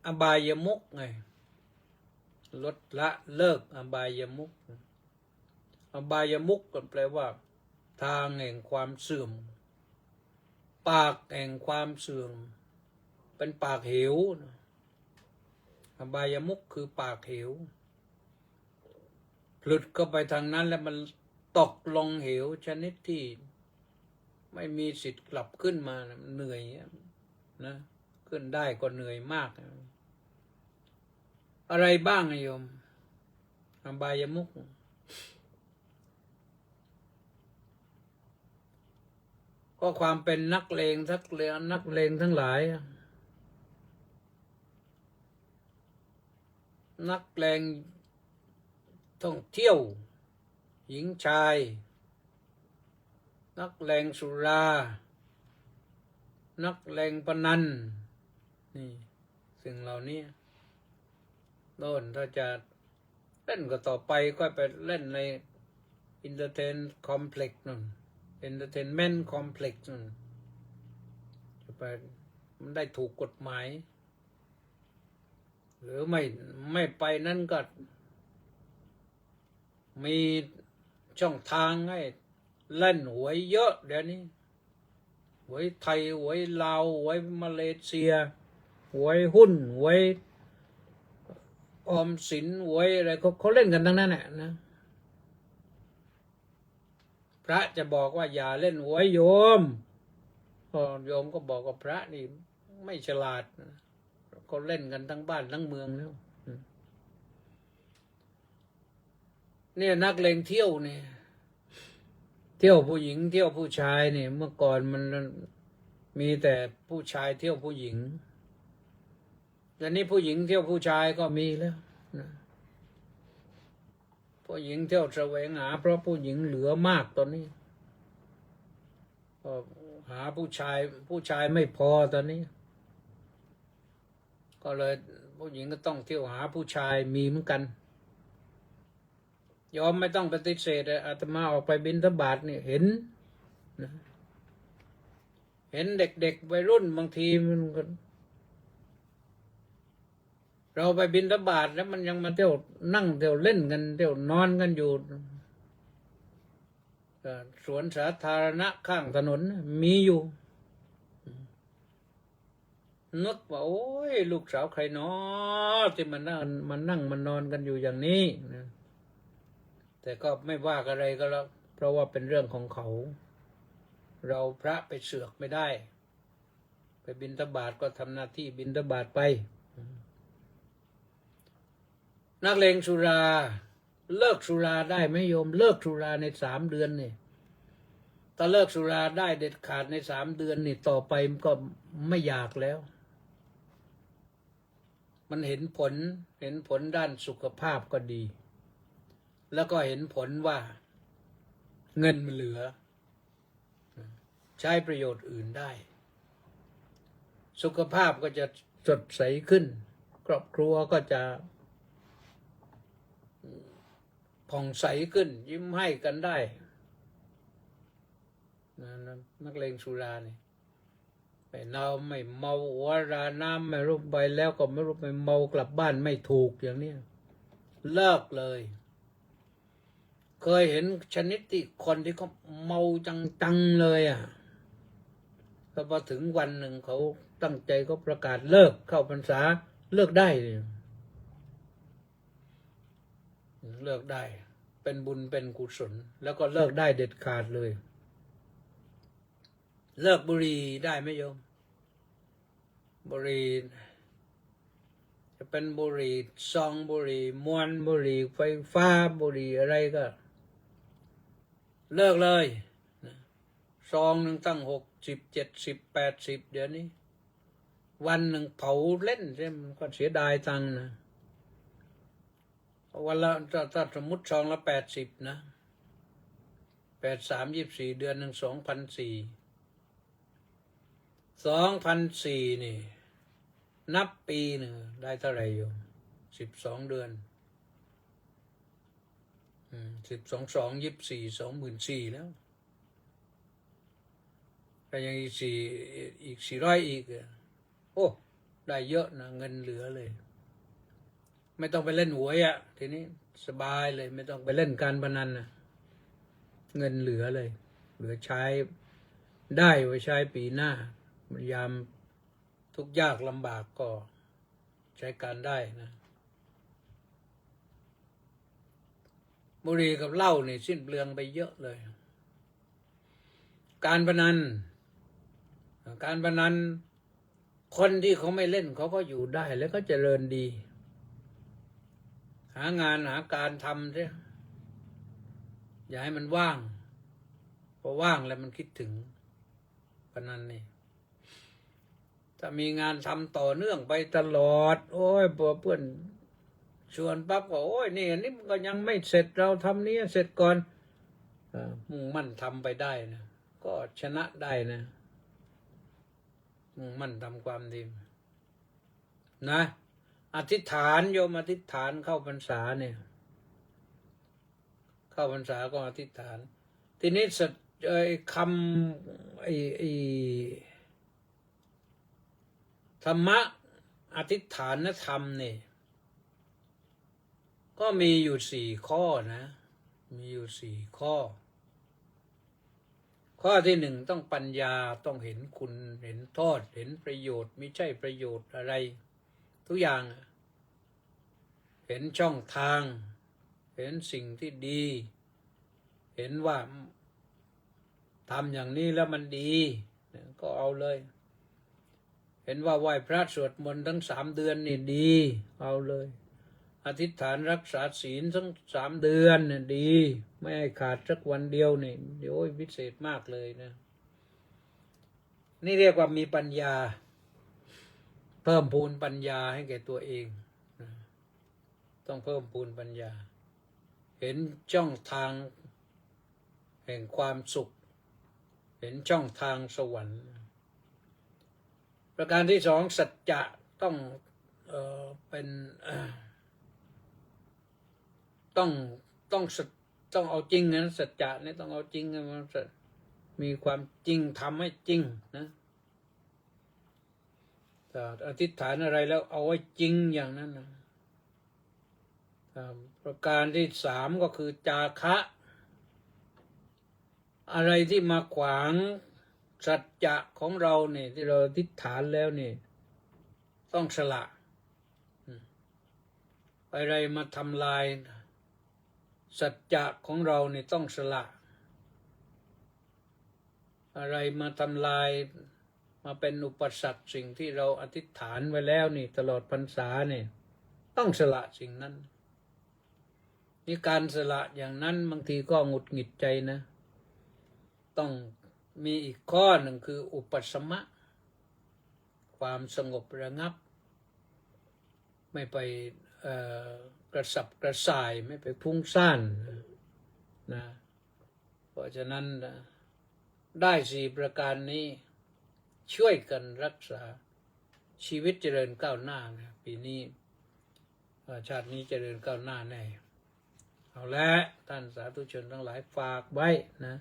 อบายมุขไงลดละเลิกอบายมุขอบายมุขก็แปลว่าทางแห่งความเสื่อมปากแห่งความเสื่อมเป็นปากเหวอบายมุขคือปากเหวหลุดก็ไปทางนั้นแล้วมันตกลงเหวชนิดที่ไม่มีสิทธิ์กลับขึ้นมาเหนื่อยนะขึ้นได้ก็เหนื่อยมากอะไรบ้างโยมอบายมุขก็ความเป็นนักเลงทั้งหลายนักเลงท่องเที่ยวหญิงชายนักเลงสุรานักเลงพนันนี่สิ่งเหล่านี้โน่นถ้าจะเล่นก็ต่อไปก็ไปเล่นใน entertainment complex นั่น entertainment complex นั่นจะไปมันได้ถูกกฎหมายหรือไม่ไปนั่นก็มีช่องทางให้เล่นหวยเยอะเดี๋ยวนี้หวยไทยหวยลาวหวยมาเลเซียหวยหุ้นหวยออมสินหวยอะไรเขาเล่นกันทั้งนั้นแหละนะพระจะบอกว่าอย่าเล่นหวยโยมโยมก็บอกว่าพระนี่ไม่ฉลาด ก็เล่นกันทั้งบ้านทั้งเมืองแล้วเนี่ยนักเลงเที่ยวเนี่ยเที่ยวผู้หญิงเที่ยวผู้ชายเนี่ยเมื่อก่อนมันมีแต่ผู้ชายเที่ยวผู้หญิงแต่นี้ผู้หญิงเที่ยวผู้ชายก็มีแล้วนะผู้หญิงเที่ยวแสวงหาเพราะผู้หญิงเหลือมากตอนนี้ก็หาผู้ชายไม่พอตอนนี้ก็เลยผู้หญิงก็ต้องเที่ยวหาผู้ชายมีเหมือนกันยอมไม่ต้องปฏิเสธอาตมาออกไปบิณฑบาตเนี่ยเห็นนะเห็นเด็กๆวัยรุ่นบางทีมันก็เราไปบิณฑบาตแล้วมันยังมาเที่ยวนั่งเที่ยวเล่นกันเที่ยวนอนกันอยู่สวนสาธารณะข้างถนนมีอยู่นึกว่าโอ้ยลูกสาวใครเนาะที่มันนั่งมันนอนกันอยู่อย่างนี้นะแต่ก็ไม่ว่าอะไรก็แล้วเพราะว่าเป็นเรื่องของเขาเราพระไปเสือกไม่ได้ไปบิณฑบาตก็ทำหน้าที่บิณฑบาตไปนักเลงสุราเลิกสุราได้ไหมโยมเลิกสุราใน3 เดือนนี่ถ้าเลิกสุราได้เด็ดขาดใน3 เดือนนี่ต่อไปมันก็ไม่อยากแล้วมันเห็นผลด้านสุขภาพก็ดีแล้วก็เห็นผลว่าเงินมันเหลือใช้ประโยชน์อื่นได้สุขภาพก็จะสดใสขึ้นครอบครัวก็จะผ่องใสขึ้นยิ้มให้กันได้นักเลงสุราเนี่ยไม่เมาไม่เมาหัวราน้ำไม่รู้ไปแล้วก็ไม่รู้ไปเมากลับบ้านไม่ถูกอย่างนี้เลิกเลยเคยเห็นชนิดที่คนที่เขาเมาจังๆเลยอ่ะแล้วพอถึงวันหนึ่งเขาตั้งใจเขาประกาศเลิกเข้าพรรษาเลิกได้เลิกได้เป็นบุญเป็นกุศลแล้วก็เลิกได้เด็ดขาดเลยเลิกบุหรี่ได้ไหมโยมบุหรี่จะเป็นบุหรี่ซองบุหรี่มวนบุหรี่ไฟฟ้าบุหรี่อะไรก็เลิกเลยซองหนึ่งตั้ง60 70 80เดี๋ยวนี้วันหนึ่งเผาเล่นใช่มันก็เสียดายตังค์นะวันละถ้าสมมติซองละ80นะ83 24เดือนหนึ่ง2,400นี่นับปีหนึ่งได้เท่าไหร่อยู่12 เดือน12 2 24 24,000แล้วก็ยังอีก400อีกโอ้ได้เยอะนะเงินเหลือเลยไม่ต้องไปเล่นหวยอ่ะทีนี้สบายเลยไม่ต้องไปเล่นการพนันนะเงินเหลือเลยเหลือใช้ได้ไว้ใช้ปีหน้ายามทุกข์ยากลำบากก็ใช้การได้นะบุหรี่กับเหล้านี่สิ้นเปลืองไปเยอะเลยการพนันคนที่เขาไม่เล่นเขาก็อยู่ได้แล้วก็เจริญดีหางานหาการทำใช่อย่าให้มันว่างพอว่างแล้วมันคิดถึงพนันนี่ถ้ามีงานทำต่อเนื่องไปตลอดโอ้ยเพื่อนชวนปั๊บก็โอ้ยนี่อันนี้มันก็ยังไม่เสร็จเราทำนี้เสร็จก่อนมุ่งมั่นทำไปได้นะก็ชนะได้นะมุ่งมั่นทำความดีนะอธิษฐานโยมอธิษฐานเข้าพรรษาเนี่ยเข้าพรรษาก็อธิษฐานทีนี้คำธรรมะอธิษฐานธรรมเนี่ยก็มีอยู่4 ข้อนะมีอยู่4 ข้อข้อที่1ต้องปัญญาต้องเห็นคุณเห็นโทษเห็นประโยชน์ไม่ใช่ประโยชน์อะไรทุกอย่างเห็นช่องทางเห็นสิ่งที่ดีเห็นว่าทำอย่างนี้แล้วมันดีก็เอาเลย ห็นว่าไหว้พระสวดมนต์ทั้ง3 เดือนนี่ดีเอาเลยอธิษฐานรักษาศีลทั้ง3 เดือนเนี่ยดีไม่ให้ขาดสักวันเดียวนี่เดี๋ยวพิเศษมากเลยนะนี่เรียกว่ามีปัญญาเพิ่มพูนปัญญาให้แก่ตัวเองนะต้องเพิ่มพูนปัญญาเห็นช่องทางแห่งความสุขเห็นช่องทางสวรรค์ประการที่สองสัจจะต้องเป็นต้องเอาจริงนะสัจจะนี่ต้องเอาจริงมันมีความจริงทำให้จริงนะแต่อธิษฐานอะไรแล้วเอาไว้จริงอย่างนั้นนะประการที่3ก็คือจาคะอะไรที่มาขวางสัจจะของเราเนี่ยที่เราอธิษฐานแล้วนี่ต้องสละอะไรมาทำลายสัจจะของเราเนี่ยต้องสละอะไรมาทำลายมาเป็นอุปสรรคสิ่งที่เราอธิษฐานไว้แล้วนี่ตลอดพรรษาเนี่ยต้องสละสิ่งนั้นนี่การสละอย่างนั้นบางทีก็หงุดหงิดใจนะต้องมีอีกข้อหนึ่งคืออุปสมะความสงบระงับไม่ไปกระสับกระส่ายไม่ไปพุ่งซ่านนะเพราะฉะนั้นได้4 ประการนี้ช่วยกันรักษาชีวิตเจริญก้าวหน้านะปีนี้ชาตินี้เจริญก้าวหน้าแน่เอาละท่านสาธุชนทั้งหลายฝากไว้นะ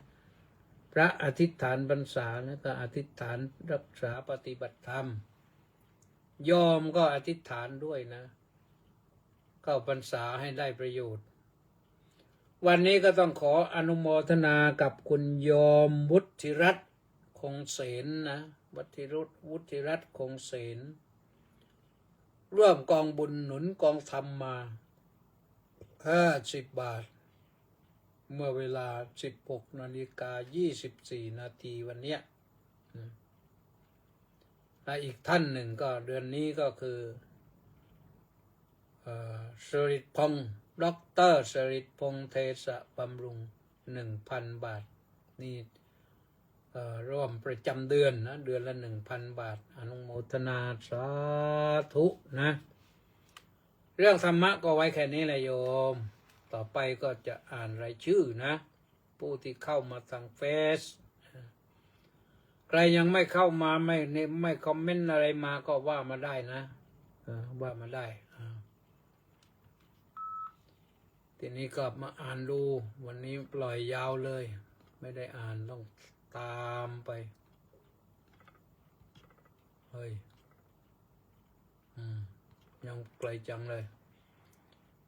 พระอธิษฐานพรรษาแล้วก็อธิษฐานรักษาปฏิบัติธรรมยอมก็อธิษฐานด้วยนะเข้าพรรษาให้ได้ประโยชน์วันนี้ก็ต้องขออนุโมทนากับคุณยอมวุฒิรัตน์คงเสนนะวุฒิรัตน์คงเสนร่วมกองบุญหนุนกองธรรมมา50 บาทเมื่อเวลา 16:24 นาทีวันเนี้ยและอีกท่านหนึ่งก็เดือนนี้ก็คือสริตพงษ์ดร.สริตพงษ์เทศบำรุง 1,000 บาทนี่ร่วมประจำเดือนนะเดือนละ 1,000 บาทอนุโมทนาสาธุนะเรื่องธรรมะก็ไว้แค่นี้แหละโยมต่อไปก็จะอ่านรายชื่อนะผู้ที่เข้ามาทางเฟซใครยังไม่เข้ามาไม่คอมเมนต์อะไรมาก็ว่ามาได้นะว่ามาได้ทีนี้ก็มาอ่านดูวันนี้ปล่อยยาวเลยไม่ได้อ่านต้องตามไปเฮ้ยยังไกลจังเลย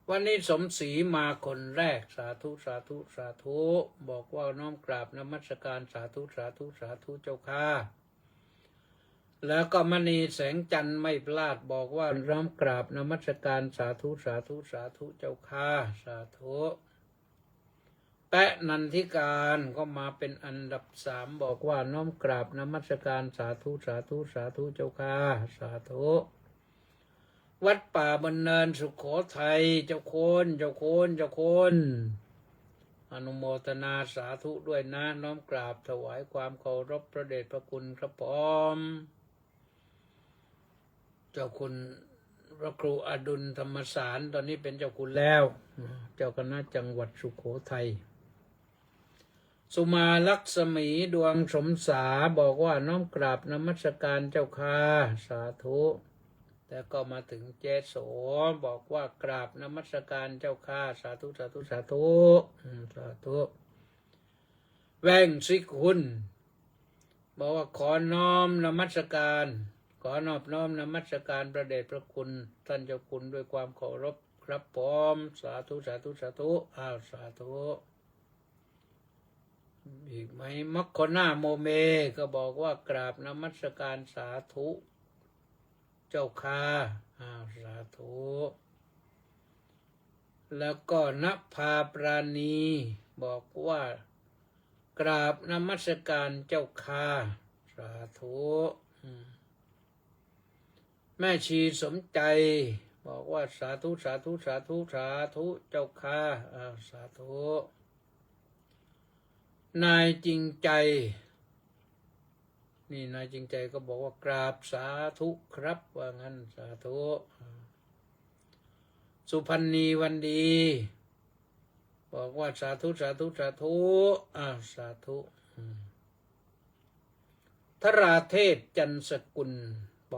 วันนี้สมศรีมาคนแรกสาธุสาธุสาธุบอกว่าน้อมกราบนมัสการสาธุสาธุสาธุเจ้าค่ะแล้วก็มณีแสงจันทร์ไม่พลาดบอกว่าน้อมกราบนมัสการสาธุสาธุสาธุเจ้าค่ะสาธุแปะนันทิการก็มาเป็นอันดับ3บอกว่าน้อมกราบนมัสการสาธุสาธุสาธุเจ้าค่ะสาธุวัดป่าบรรเนินสุโขทัยเจ้าโคนอนุโมทนาสาธุด้วยนะน้อมกราบถวายความเคารพพระเดชพระคุณครับผมเจ้าคุณพระครูอดุลธรรมสารตอนนี้เป็นเจ้าคุณแล้วเจ้าคณะจังหวัดสุโขทัยสุมาลักษมีดวงสมสาบอกว่าน้อมกราบนมัสการเจ้าค่ะสาธุแต่ก็มาถึงเจโสบอกว่ากราบนมัสการเจ้าค่ะสาธุสาธุสาธุสาธุแว่งสิคุณบอกว่าขอน้อมนมัสการขอนอบน้อมนมัสการพระเดชพระคุณท่านเจ้าคุณด้วยความเคารพครับผมสาธุสาธุสาธุสาธุอีกไหมมัคคณาโมเมก็บอกว่ากราบนมัสการสาธุเจ้าค่ะสาธุแล้วก็ณภาปราณีบอกว่ากราบนมัสการเจ้าค่ะสาธุ แม่ชีสมใจบอกว่าสาธุสาธุสาธุสาธุเจ้าค่ะสาธุนายจริงใจนี่นายจริงใจก็บอกว่ากราบสาธุครับว่างั้นสาธุสุพรรณีวันดีบอกว่าสาธุสาธุสาธุสาธุธราเทศจันสกุล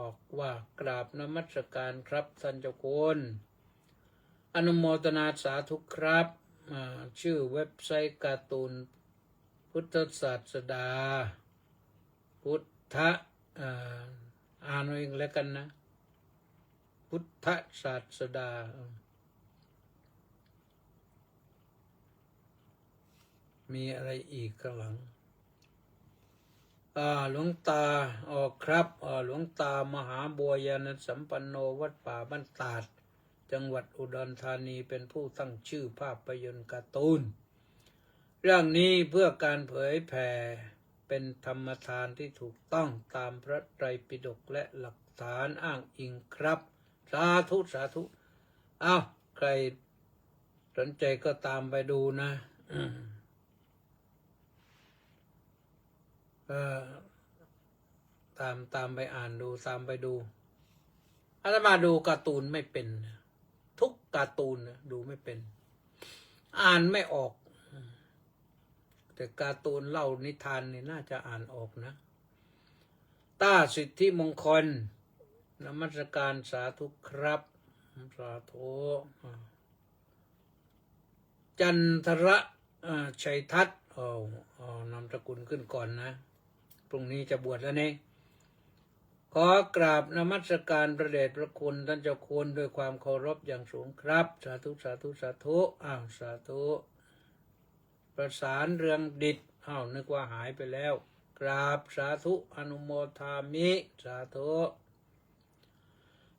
บอกว่ากราบนมัสการครับท่านเจ้าคุณอนุโมทนาสาธุครับชื่อเว็บไซต์การ์ตูนพุทธศาสดาพุทธอ่านเอาเองแล้วกันนะพุทธศาสดามีอะไรอีกข้างหลังหลวงตาครับหลวงตามหาบัวยานสัมปันโนวัดป่าบ้านตาดจังหวัดอุดรธานีเป็นผู้ตั้งชื่อภาพยนตร์การ์ตูนเรื่องนี้เพื่อการเผยแผ่เป็นธรรมทานที่ถูกต้องตามพระไตรปิฎกและหลักฐานอ้างอิงครับสาธุสาธุใครสนใจก็ตามไปดูนะตามไปอ่านดูตามไปดูอาตมาดูการ์ตูนไม่เป็นทุกการ์ตูนดูไม่เป็นอ่านไม่ออกแต่การ์ตูนเล่านิทานนี่น่าจะอ่านออกนะต้าสิทธิมงคลนมัสการสาธุครับสาธุจันทระชัยทัศน์นามสกุลขึ้นก่อนนะพรุ่งนี้จะบวชแล้วเนี่ยขอกราบนมัสการพระเดชพระคุณท่านเจ้าคุณด้วยความเคารพอย่างสูงครับสาธุสาธุสาธุสาธุประสานเรืองดิษฐ์นึกว่าหายไปแล้วกราบสาธุอนุโมทามิสาธุ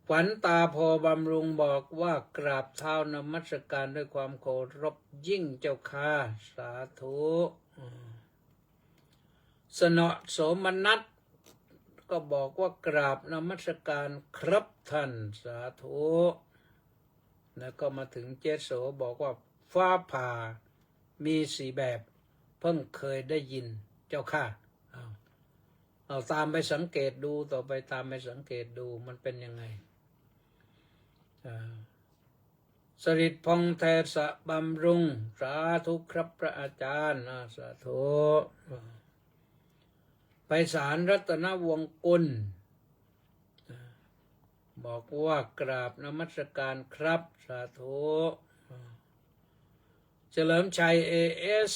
ขวัญตาพอบำรุงบอกว่ากราบเท้านมัสการด้วยความเคารพยิ่งเจ้าค่ะสาธุสนอโสมนัสก็บอกว่ากราบนมัสการครับท่านสาธุแล้วก็มาถึงเจโสบอกว่าฟ้าผ่ามี4แบบเพิ่งเคยได้ยินเจ้าค่ะเอาตามไปสังเกตดูต่อไปตามไปสังเกตดูมันเป็นยังไงสริตพงษ์แทสะบำรุงสาธุครับพระอาจารย์สาธุไพศาลรัตนวงศ์กุลบอกว่ากราบนมัสการครับสาธุเฉลิมชัยAS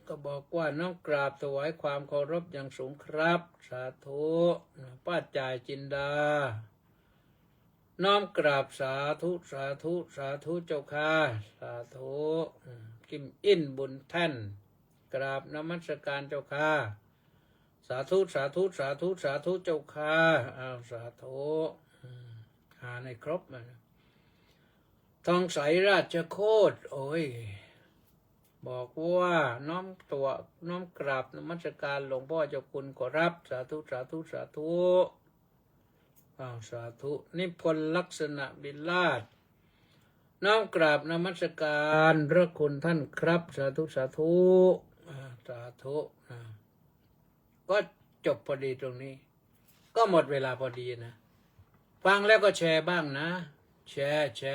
ก็บอกว่าน้อมกราบถวายความเคารพอย่างสูงครับสาธุป้าจ่ายจินดาน้อมกราบสาธุสาธุสาธุเจ้าค่ะสาธุกิมอินบุญแท่นกราบนมัสการเจ้าค่ะสาธุสาธุสาธุสาธุเจ้าค่ะสาธุหาในครบมันทองใสราชโคตรบอกว่าน้อมกราบนมัสการหลวงพ่อเจ้าคุณขอรับสาธุสาธุสาธุสาธุนิพนธ์ลักษณะบิลาศน้อมกราบนมัสการพระคุณท่านครับสาธุสาธุสาธุก็จบพอดีตรงนี้ก็หมดเวลาพอดีนะฟังแล้วก็แชร์บ้างนะแช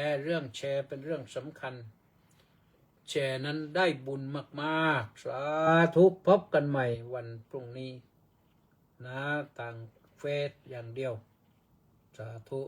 ร์เรื่องแชร์เป็นเรื่องสำคัญแชร์นั้นได้บุญมากๆสาธุพบกันใหม่วันพรุ่งนี้นะต่างเฟซอย่างเดียวสาธุ